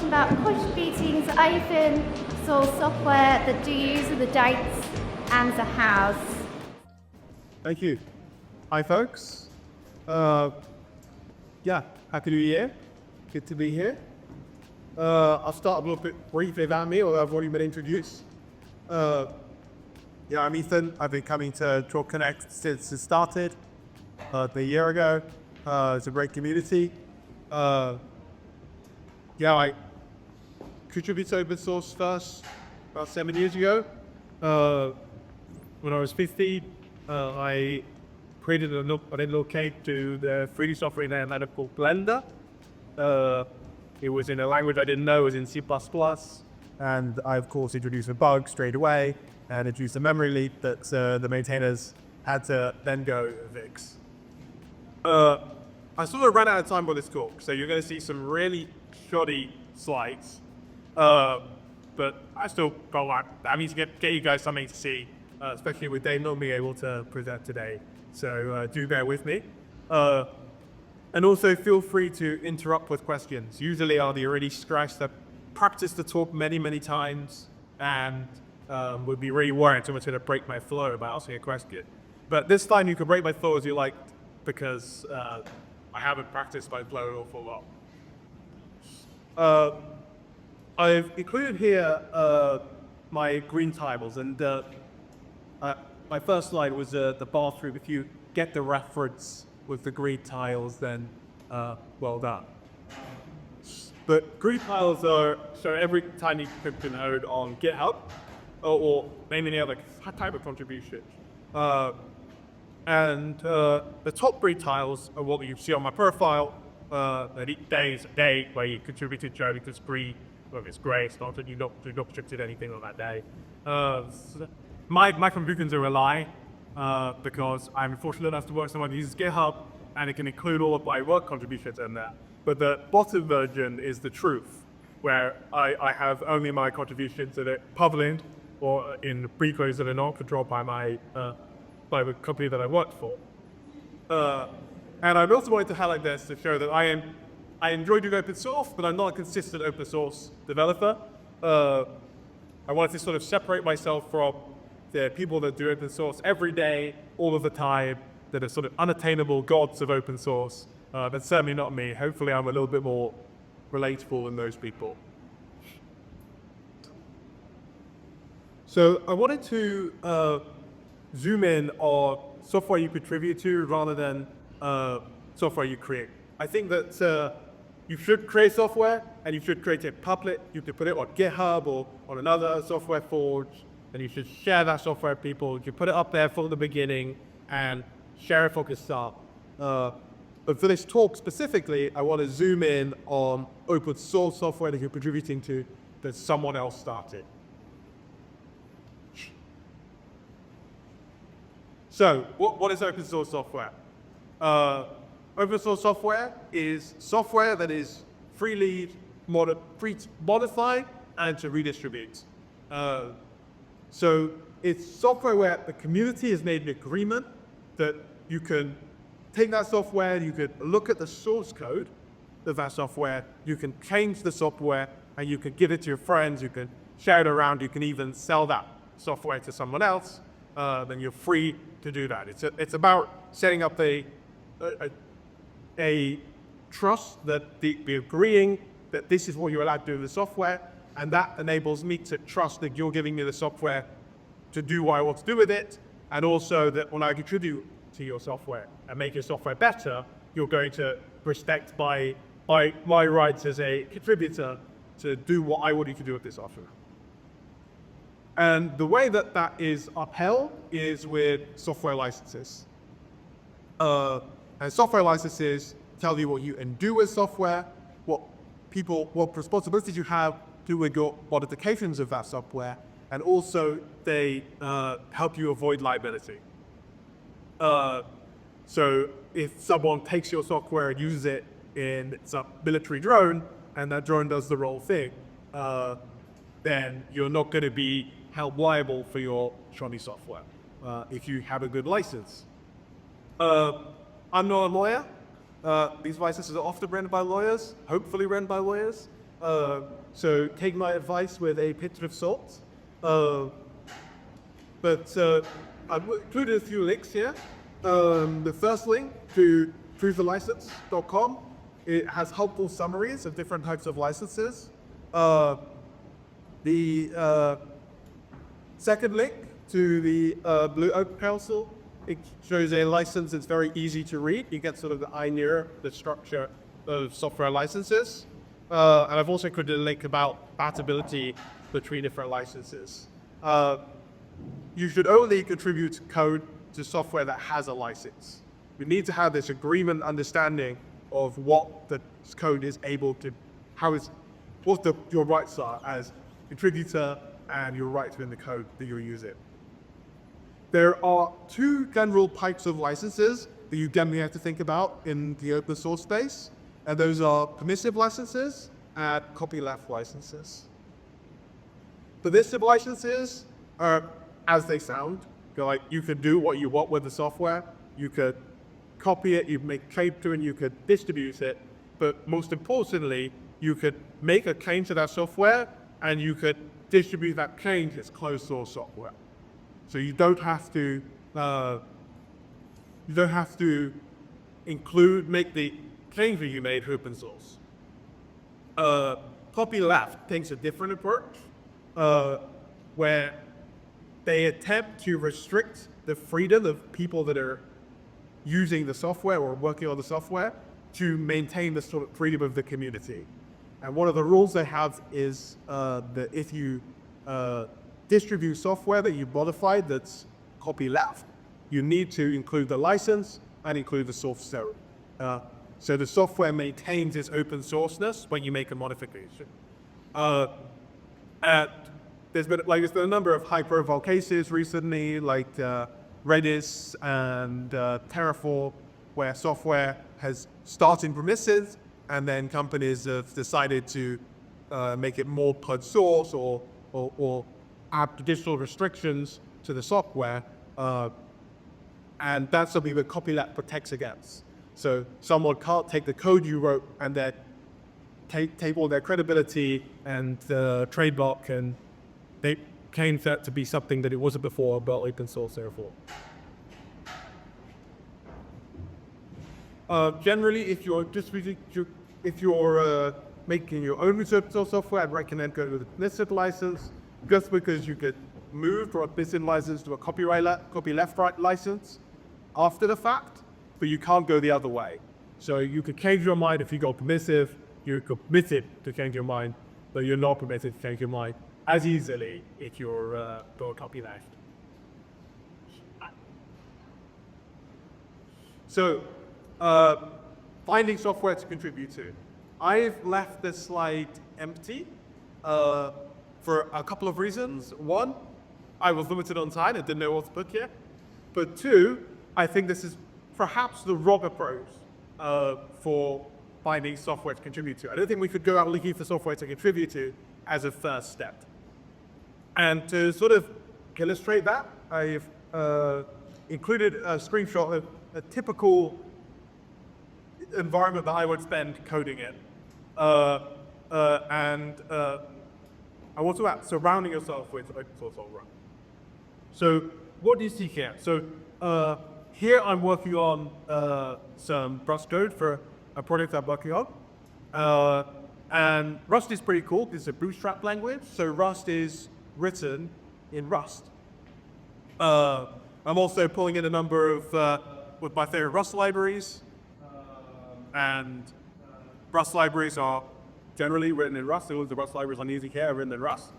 talking about contributing to open source software, the do's, the don'ts, and the hows. Thank you. Hi, folks. Yeah, happy New Year. Good to be here. I'll start a little bit briefly about me, although I've already been introduced. Yeah, I'm Ethan. I've been coming to Chak Connect since it started a year ago. It's a great community. Yeah, I contributed to open source first about 7 years ago. When I was 15, I created an locate to the 3D software in Atlanta called Blender. It was in a language I didn't know, it was in C++. And I, of course, introduced a bug straight away and introduced a memory leak that the maintainers had to then go fix. I sort of ran out of time for this talk, so you're going to see some really shoddy slides. But I still felt like I need to get you guys something to see, especially with Dave not being able to present today. So do bear with me. And also feel free to interrupt with questions. Usually I'll be already stressed. I've practiced the talk many, many times and would be really worried someone's going to break my flow by asking a question. But this time you can break my flow as you like because I haven't practiced my flow an awful lot. I've included here my green tiles, and my first slide was the bathroom. If you get the reference with the green tiles, then well done. But green tiles show every tiny encryption node on GitHub, or any other type of contribution. And the top three tiles are what you see on my profile. Each day is a day where you contributed to it. It's green, or if it's gray, it's not that you've not contributed anything on that day. My contributions are a lie because I'm fortunate enough to work with someone who uses GitHub, and it can include all of my work contributions in there. But the bottom version is the truth, where I have only my contributions that are public or in repos that are not controlled by by the company that I work for. And I also wanted to highlight this to show that I enjoy doing open source, but I'm not a consistent open source developer. I wanted to sort of separate myself from the people that do open source every day, all of the time, that are sort of unattainable gods of open source. That's certainly not me. Hopefully I'm a little bit more relatable than those people. So I wanted to zoom in on software you contribute to rather than software you create. I think that you should create software and you should create it public. You could put it on GitHub or on another software forge, and you should share that software with people. You put it up there from the beginning and share it for GitHub. But for this talk specifically, I want to zoom in on open source software that you're contributing to that someone else started. So, what is open source software? Open source software is software that is free to modify and to redistribute. So it's software where the community has made an agreement that you can take that software, you could look at the source code of that software, you can change the software, and you can give it to your friends, you can share it around, you can even sell that software to someone else. Then you're free to do that. It's about setting up a trust that be agreeing that this is what you're allowed to do with the software, and that enables me to trust that you're giving me the software to do what I want to do with it, and also that when I contribute to your software and make your software better, you're going to respect my rights as a contributor to do what I want you to do with this software. And the way that that is upheld is with software licenses. And software licenses tell you what you can do with software, what responsibilities you have to with your modifications of that software, and also they help you avoid liability. So if someone takes your software and uses it in some military drone, and that drone does the wrong thing, then you're not going to be held liable for your shoddy software if you have a good license. I'm not a lawyer. These licenses are often run by lawyers, hopefully run by lawyers. So take my advice with a pinch of salt. But I've included a few links here. The first link to proofthelicense.com, it has helpful summaries of different types of licenses. The second link to the Blue Oak Council, it shows a license that's very easy to read. You get sort of the idea, the structure of software licenses. And I've also included a link about compatibility between different licenses. You should only contribute code to software that has a license. We need to have this agreement understanding of what the code is able to, what your rights are as contributor and your rights within the code that you're using. There are two general types of licenses that you generally have to think about in the open source space, and those are permissive licenses and copyleft licenses. Permissive licenses are as they sound. Like, you could do what you want with the software. You could copy it, you make claim to it, and you could distribute it. But most importantly, you could make a claim to that software, and you could distribute that claim as closed source software. So you don't have to make the claims that you made open source. Copyleft takes a different approach, where they attempt to restrict the freedom of people that are using the software or working on the software to maintain the sort of freedom of the community. And one of the rules they have is that if you distribute software that you've modified that's copyleft, you need to include the license and include the source code. So the software maintains its open sourceness when you make a modification. And there's been a number of high-profile cases recently, like Redis and Terraform, where software has started permissive, and then companies have decided to make it more closed source or add additional restrictions to the software, and that's something that copyleft protects against. So someone can't take the code you wrote and then take all their credibility and trademark, and they claim that to be something that it wasn't before about open source, therefore. Generally, if you're making your own open source software, I'd recommend going with a permissive license, just because you could move from a permissive license to a copyleft license after the fact, but you can't go the other way. So you could change your mind if you go permissive, you're permitted to change your mind, but you're not permitted to change your mind as easily if you're go copyleft. So, finding software to contribute to. I've left this slide empty for a couple of reasons. One, I was limited on time and didn't know what to put here. But two, I think this is perhaps the wrong approach for finding software to contribute to. I don't think we could go out looking for software to contribute to as a first step. And to sort of illustrate that, I've included a screenshot of a typical environment that I would spend coding in. I want to add surrounding yourself with open source software. So what do you see here? So here I'm working on some Rust code for a project I'm working on. And Rust is pretty cool. It's a bootstrap language. So Rust is written in Rust. I'm also pulling in a number of with my favorite Rust libraries. And Rust libraries are generally written in Rust. All the Rust libraries I'm using here are written in Rust.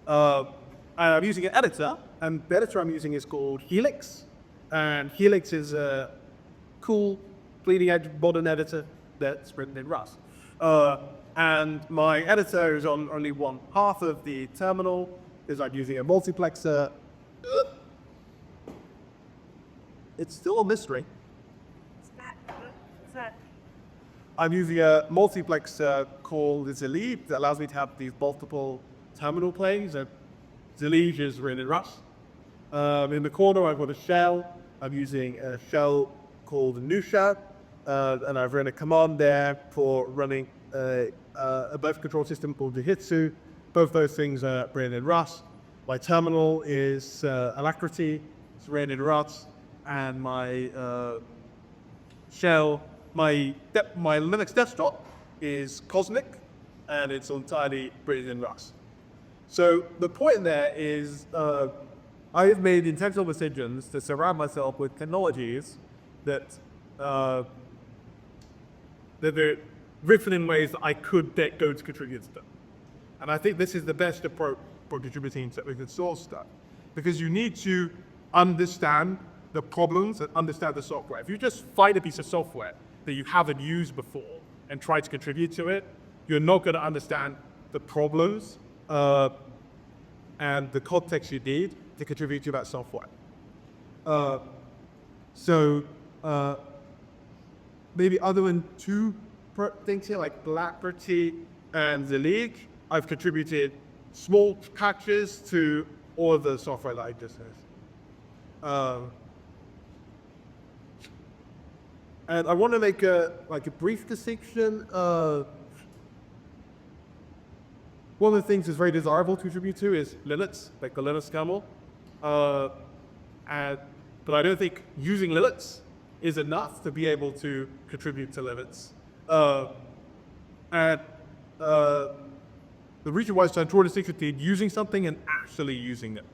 And I'm using an editor, and the editor I'm using is called Helix. And Helix is a cool, bleeding-edge modern editor that's written in Rust. And my editor is on only one half of the terminal, because I'm using a multiplexer. It's still a mystery. I'm using a multiplexer called Zelig that allows me to have these multiple terminal planes. Zelig is written in Rust. In the corner, I've got a shell. I'm using a shell called Nusha, and I've run a command there for running a a birth control system called Jujitsu. Both those things are written in Rust. My terminal is Alacrity, it's written in Rust, and my shell, my Linux desktop is Cosmic, and it's entirely written in Rust. So the point there is I have made intentional decisions to surround myself with technologies that are written in ways that I could get go to contribute to them. And I think this is the best approach for contributing to open source stuff, because you need to understand the problems and understand the software. If you just find a piece of software that you haven't used before and try to contribute to it, you're not going to understand the problems and the context you need to contribute to that software. Maybe other than two things here, like Blackberry and the League, I've contributed small patches to all of the software that I just said. And I want to make a brief distinction. One of the things that's very desirable to contribute to is Linux, like the Linux kernel. But I don't think using Linux is enough to be able to contribute to Linux. The reason why I draw a distinction between using something and actually using it.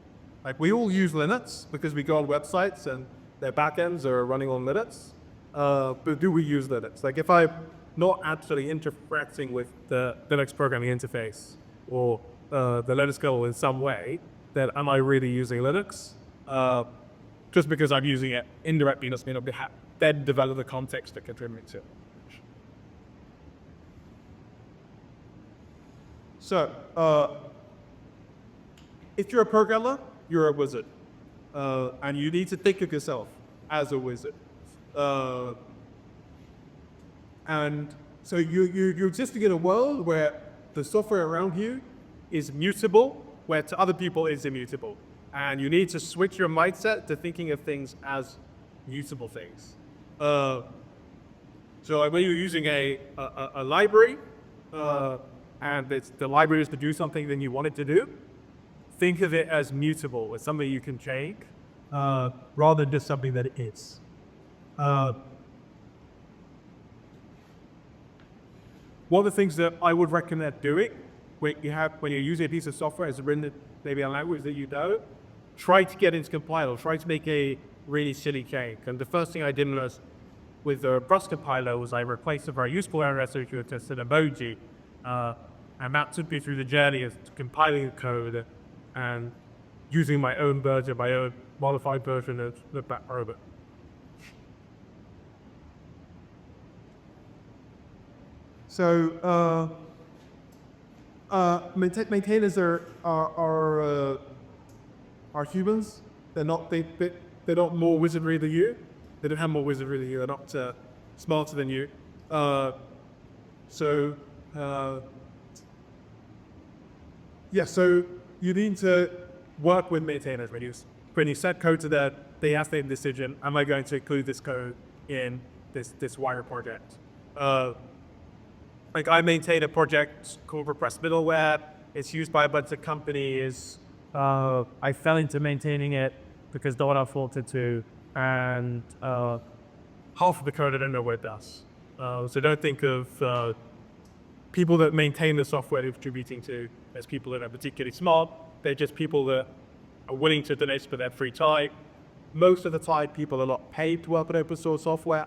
Like, we all use Linux because we go on websites and their backends are running on Linux. But do we use Linux? Like, if I'm not actually interacting with the Linux programming interface or the Linux kernel in some way, then am I really using Linux? Just because I'm using it indirectly doesn't mean I then develop the context to contribute to it. So, if you're a programmer, you're a wizard. And you need to think of yourself as a wizard. And so you're existing in a world where the software around you is mutable, where to other people it's immutable. And you need to switch your mindset to thinking of things as mutable things. So when you're using a library, and the library is to do something that you want it to do, think of it as mutable, as something you can change, rather than just something that it is. One of the things that I would recommend doing when you're using a piece of software is written maybe a language that you know, try to get into compiler, try to make a really silly change. And the first thing I did was with the Rust compiler was I replaced a very useful error message with just an emoji. And that took me through the journey of compiling the code and using my own version, my own modified version of that robot. So maintainers are humans. They're not more wizardry than you. They don't have more wizardry than you. They're not smarter than you. So you need to work with maintainers when you set code to that. They have to make the decision: am I going to include this code in this Wire project? Like, I maintain a project called Repressed Middleware. It's used by a bunch of companies. I fell into maintaining it because no one else wanted to, and half of the code I don't know what it does. So don't think of people that maintain the software they're contributing to as people that are particularly smart. They're just people that are willing to donate for their free time. Most of the time, people are not paid to work on open source software.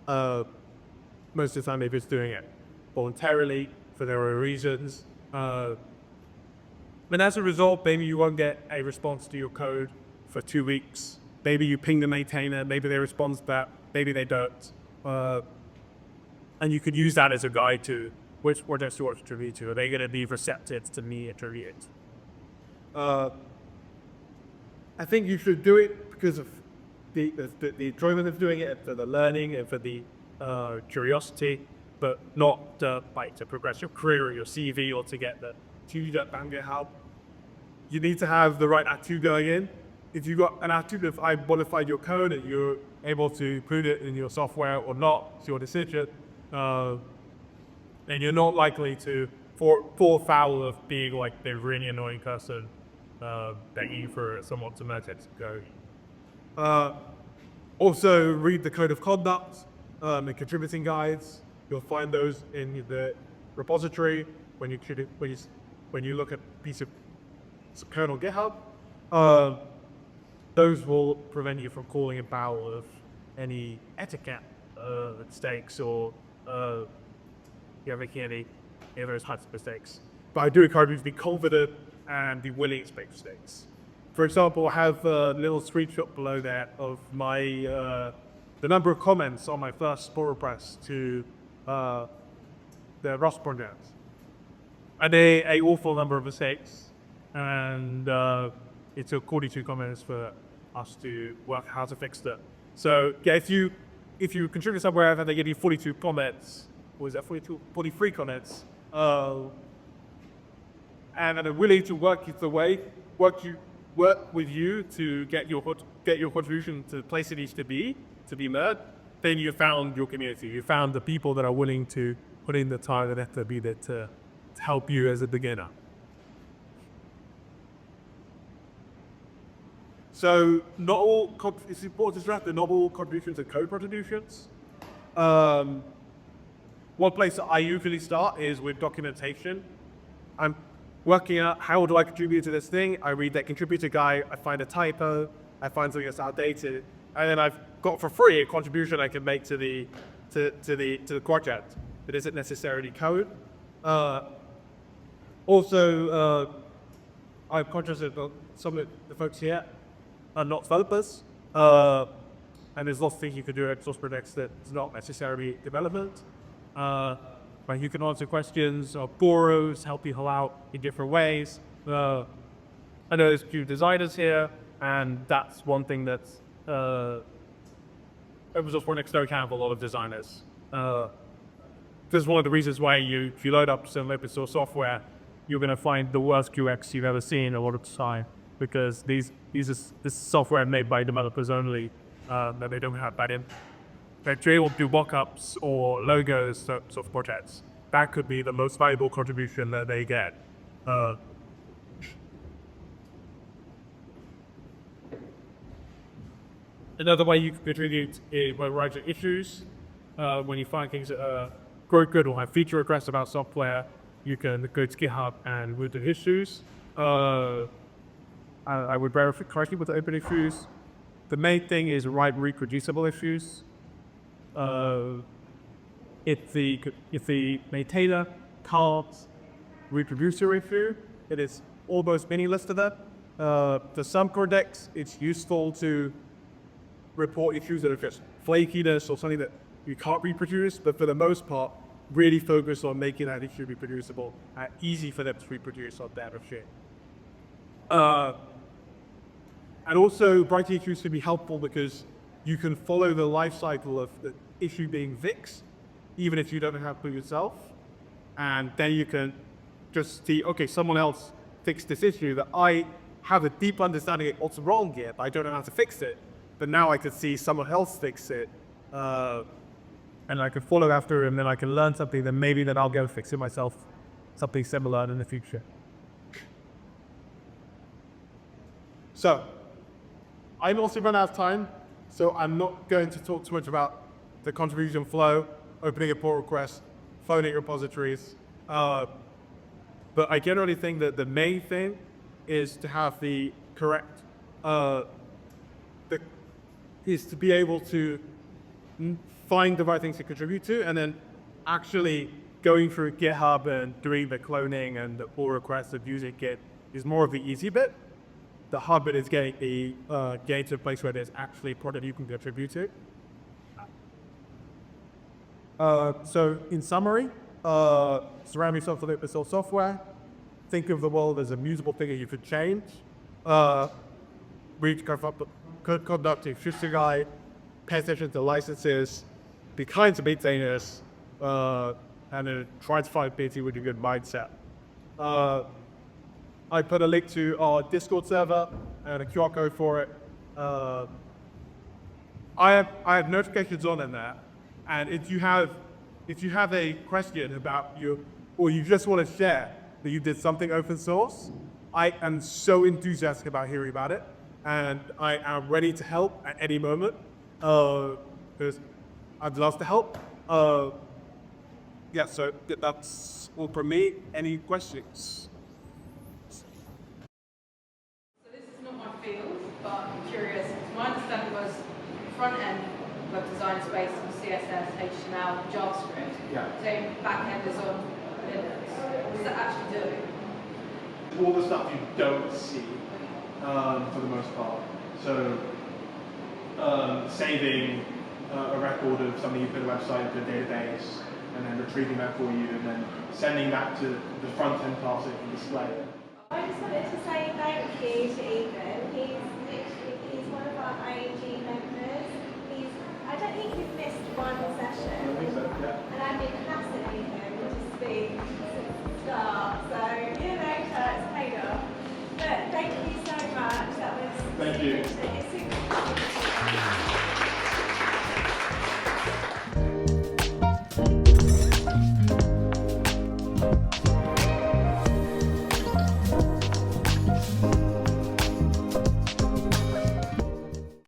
Most of the time, they're just doing it voluntarily for their own reasons. And as a result, maybe you won't get a response to your code for 2 weeks. Maybe you ping the maintainer, maybe they respond to that, maybe they don't. And you could use that as a guide to which projects you want to contribute to. Are they going to be receptive to me attribute? I think you should do it because of the enjoyment of doing it, for the learning and for the curiosity, but not to progress your career or your CV or to get the attitude at GitHub. You need to have the right attitude going in. If you've got an attitude of I modified your code and you're able to put it in your software or not, it's your decision. then you're not likely to fall foul of being like the really annoying person begging for someone to merge it. Also, read the code of conduct and contributing guides. You'll find those in the repository when you look at a piece of kernel GitHub. Those will prevent you from calling a foul of any etiquette mistakes or making any of those types of mistakes. But I do encourage you to be confident and be willing to make mistakes. For example, I have a little screenshot below there of my the number of comments on my first pull request to the Rust project. I made an awful number of mistakes, and it took 42 comments for us to work how to fix that. So yeah, if you contribute somewhere and they give you 42 comments, or is that 43 comments, and are willing to work with you to get your contribution to the place it needs to be made, then you found your community. You found the people that are willing to put in the time and effort to be there to help you as a beginner. So it's important to stress that not all contributions are code contributions. One place that I usually start is with documentation. I'm working out how do I contribute to this thing. I read that contributor guide, I find a typo, I find something that's outdated, and then I've got for free a contribution I can make to the project that isn't necessarily code. I'm conscious that some of the folks here are not developers, and there's lots of things you can do at source projects that's not necessarily development. But you can answer questions or borrows, help people out in different ways. I know there's a few designers here, and that's one thing that's open source projects don't have a lot of designers. This is one of the reasons why if you load up some open source software, you're going to find the worst UX you've ever seen a lot of the time, because this software made by developers only, that they don't have that in. If you're able to do mockups or logos, sort of projects, that could be the most valuable contribution that they get. Another way you can contribute is by writing issues. When you find things that are good or have feature requests about software, you can go to GitHub and read the issues. I would verify correctly with the open issues. The main thing is write reproducible issues. If the maintainer can't reproduce your issue, it is almost meaningless to them. For some projects, it's useful to report issues that are just flakiness or something that you can't reproduce, but for the most part, really focus on making that issue reproducible and easy for them to reproduce on their machine. And also, writing issues can be helpful because you can follow the life cycle of the issue being fixed, even if you don't have to yourself. And then you can just see, okay, someone else fixed this issue that I have a deep understanding of what's wrong here, but I don't know how to fix it. But now I can see someone else fix it, and I can follow after him, then I can learn something, then maybe then I'll go fix it myself, something similar in the future. So, I'm also run out of time, so I'm not going to talk too much about the contribution flow, opening a pull request, phoning repositories. But I generally think that the main thing is to have the correct, is to be able to find the right things to contribute to, and then actually going through GitHub and doing the cloning and the pull requests and using Git is more of the easy bit. The hard bit is getting to a place where there's actually a product you can contribute to. So in summary, surround yourself with open source software. Think of the world as a mutable thing that you could change. Read code conduct, future guide, pay attention to licenses, be kind to maintainers, and then try to find PhD with a good mindset. I put a link to our Discord server and a QR code for it. I have notifications on in there, and if if you have a question about or you just want to share that you did something open source, I am so enthusiastic about hearing about it, and I am ready to help at any moment, because I'd love to help. Yeah, so that's all from me. Any questions? So this is not my field, but I'm curious. My understanding was front-end web design is based on CSS, HTML, JavaScript. Yeah. So back-end is on Linux. What does that actually do? All the stuff you don't see, for the most part. So, saving a record of something you put a website into a database, and then retrieving that for you, and then sending that to the front-end class so it can display it. I just wanted to say thank you to Ethan. He's